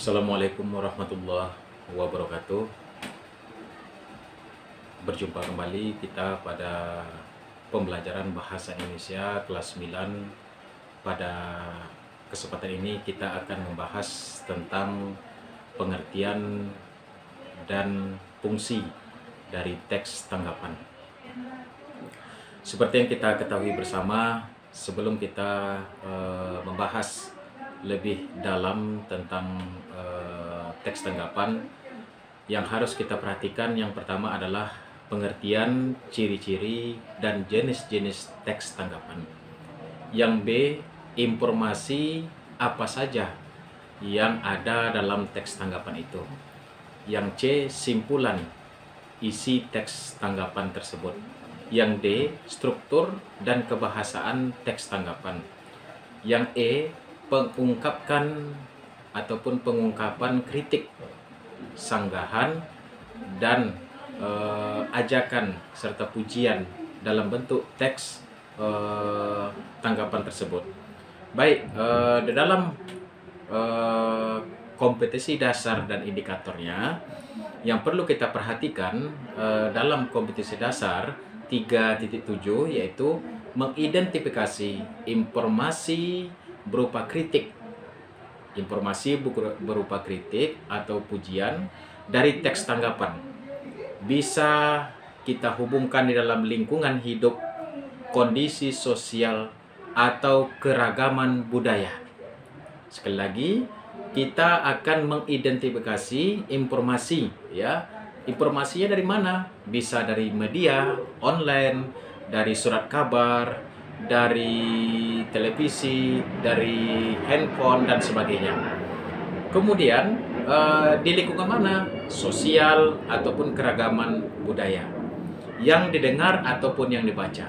Assalamualaikum warahmatullahi wabarakatuh. Berjumpa kembali kita pada pembelajaran Bahasa Indonesia kelas 9. Pada kesempatan ini kita akan membahas tentang pengertian dan fungsi dari teks tanggapan. Seperti yang kita ketahui bersama, sebelum kita membahas lebih dalam tentang teks tanggapan, yang harus kita perhatikan yang pertama adalah pengertian, ciri-ciri, dan jenis-jenis teks tanggapan. Yang B, informasi apa saja yang ada dalam teks tanggapan itu. Yang C, simpulan isi teks tanggapan tersebut. Yang D, struktur dan kebahasaan teks tanggapan. Yang E, pengungkapan kritik, sanggahan, dan ajakan serta pujian dalam bentuk teks tanggapan tersebut. Baik, di dalam kompetensi dasar dan indikatornya yang perlu kita perhatikan dalam kompetensi dasar 3.7 yaitu mengidentifikasi informasi berupa kritik. Informasi berupa kritik atau pujian dari teks tanggapan bisa kita hubungkan di dalam lingkungan hidup, kondisi sosial, atau keragaman budaya. Sekali lagi, kita akan mengidentifikasi informasi, ya. Informasinya dari mana? Bisa dari media online, dari surat kabar, dari televisi, dari handphone, dan sebagainya. Kemudian di lingkungan mana? Sosial ataupun keragaman budaya yang didengar ataupun yang dibaca.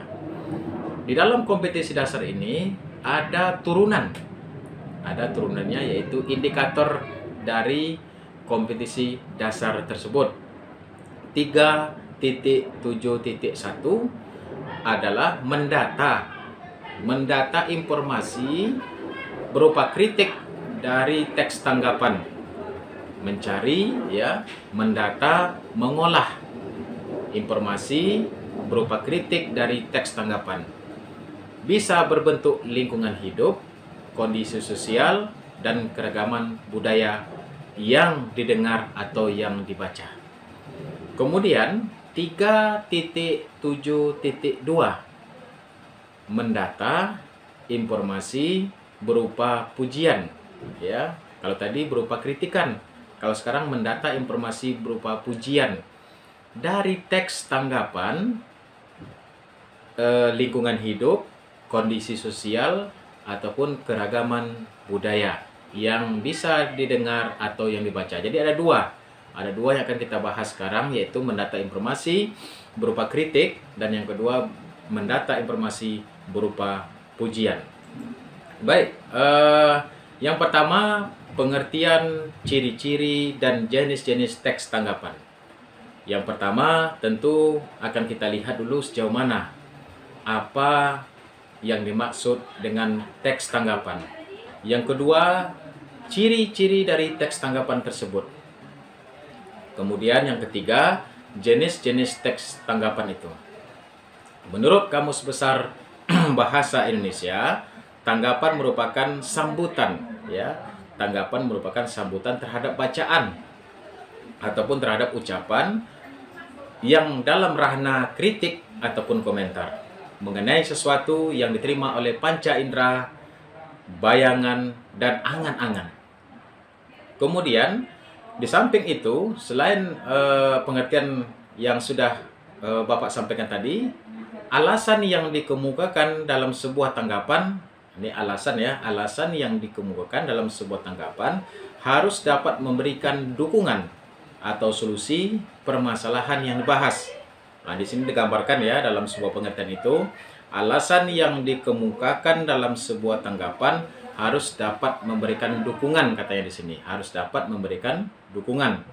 Di dalam kompetensi dasar ini ada turunannya yaitu indikator dari kompetensi dasar tersebut. 3.7.1 adalah mendata informasi berupa kritik dari teks tanggapan, mencari, ya, mendata, mengolah informasi berupa kritik dari teks tanggapan. Bisa berbentuk lingkungan hidup, kondisi sosial, dan keragaman budaya yang didengar atau yang dibaca. Kemudian 3.7.2 mendata informasi berupa pujian, ya. Kalau tadi berupa kritikan, kalau sekarang mendata informasi berupa pujian dari teks tanggapan, lingkungan hidup, kondisi sosial, ataupun keragaman budaya yang bisa didengar atau yang dibaca. Jadi ada dua yang akan kita bahas sekarang, yaitu mendata informasi berupa kritik, dan yang kedua mendata informasi berupa pujian. Baik, yang pertama pengertian, ciri-ciri, dan jenis-jenis teks tanggapan. Yang pertama tentu akan kita lihat dulu sejauh mana apa yang dimaksud dengan teks tanggapan. Yang kedua, ciri-ciri dari teks tanggapan tersebut. Kemudian yang ketiga, jenis-jenis teks tanggapan itu. Menurut Kamus Besar Bahasa Indonesia, tanggapan merupakan sambutan, ya. Tanggapan merupakan sambutan terhadap bacaan ataupun terhadap ucapan yang dalam ranah kritik ataupun komentar mengenai sesuatu yang diterima oleh panca indera, bayangan, dan angan-angan. Kemudian di samping itu, selain pengertian yang sudah Bapak sampaikan tadi, alasan yang dikemukakan dalam sebuah tanggapan, ini alasan, ya, alasan yang dikemukakan dalam sebuah tanggapan harus dapat memberikan dukungan atau solusi permasalahan yang dibahas. Nah, di sini digambarkan, ya, dalam sebuah pengertian itu, alasan yang dikemukakan dalam sebuah tanggapan harus dapat memberikan dukungan, katanya di sini, harus dapat memberikan dukungan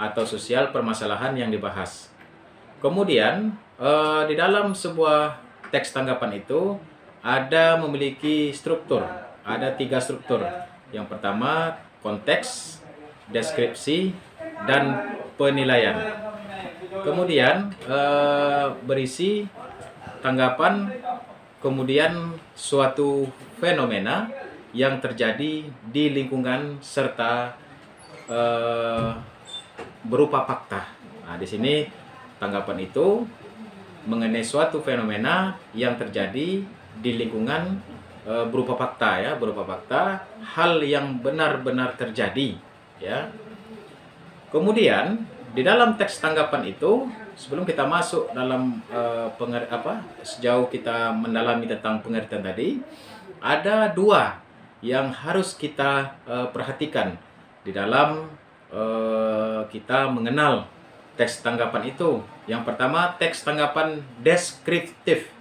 atau sosial permasalahan yang dibahas. Kemudian di dalam sebuah teks tanggapan itu memiliki struktur, ada 3 struktur. Yang pertama konteks, deskripsi, dan penilaian. Kemudian berisi tanggapan, kemudian suatu fenomena yang terjadi di lingkungan serta berupa fakta. Nah, di sini tanggapan itu mengenai suatu fenomena yang terjadi di lingkungan berupa fakta, ya, berupa fakta, hal yang benar-benar terjadi, ya. Kemudian di dalam teks tanggapan itu, sebelum kita masuk dalam sejauh kita mendalami tentang pengertian tadi, ada dua yang harus kita perhatikan di dalam kita mengenal teks tanggapan itu. Yang pertama, teks tanggapan deskriptif.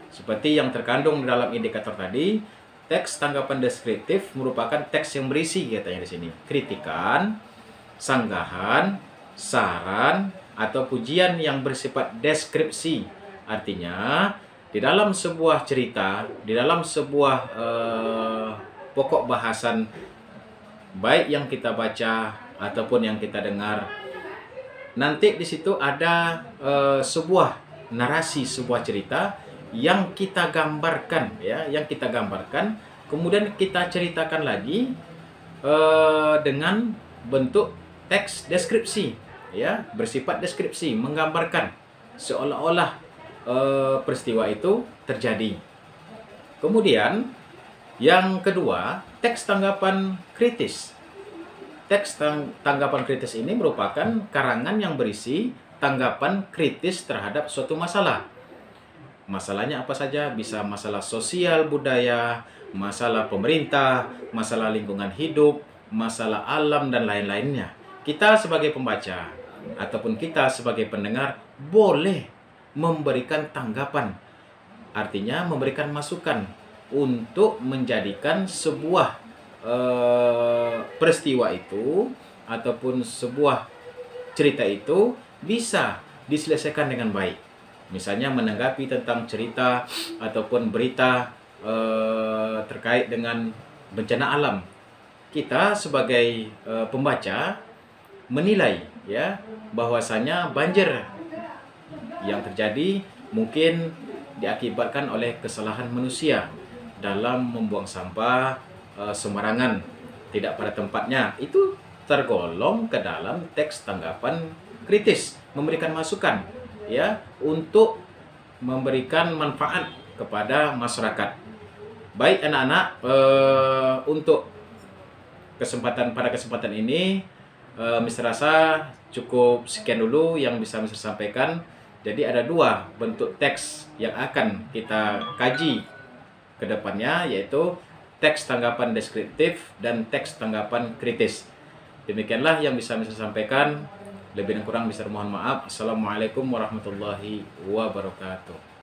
Seperti yang terkandung di dalam indikator tadi, teks tanggapan deskriptif merupakan teks yang berisi, katanya di sini, kritikan, sanggahan, saran, atau pujian yang bersifat deskripsi. Artinya, di dalam sebuah cerita, di dalam sebuah pokok bahasan, baik yang kita baca ataupun yang kita dengar, nanti di situ ada sebuah narasi, sebuah cerita yang kita gambarkan, ya, yang kita gambarkan, kemudian kita ceritakan lagi dengan bentuk teks deskripsi, ya, bersifat deskripsi, menggambarkan seolah-olah peristiwa itu terjadi. Kemudian yang kedua, teks tanggapan kritis. Teks tanggapan kritis ini merupakan karangan yang berisi tanggapan kritis terhadap suatu masalah. Masalahnya apa saja? Bisa masalah sosial, budaya, masalah pemerintah, masalah lingkungan hidup, masalah alam, dan lain-lainnya. Kita sebagai pembaca ataupun kita sebagai pendengar boleh memberikan tanggapan. Artinya memberikan masukan untuk menjadikan sebuah peristiwa itu ataupun sebuah cerita itu bisa diselesaikan dengan baik. Misalnya menanggapi tentang cerita ataupun berita terkait dengan bencana alam. Kita sebagai pembaca menilai, ya, bahwasanya banjir yang terjadi mungkin diakibatkan oleh kesalahan manusia dalam membuang sampah sembarangan, tidak pada tempatnya. Itu tergolong ke dalam teks tanggapan kritis, memberikan masukan, ya, untuk memberikan manfaat kepada masyarakat. Baik anak-anak, untuk pada kesempatan ini Mr. Rasa cukup sekian dulu yang bisa Mr. sampaikan. Jadi ada dua bentuk teks yang akan kita kaji ke depannya, yaitu teks tanggapan deskriptif dan teks tanggapan kritis. Demikianlah yang bisa Mr. sampaikan. Lebih dan kurang Mr. mohon maaf. Assalamualaikum warahmatullahi wabarakatuh.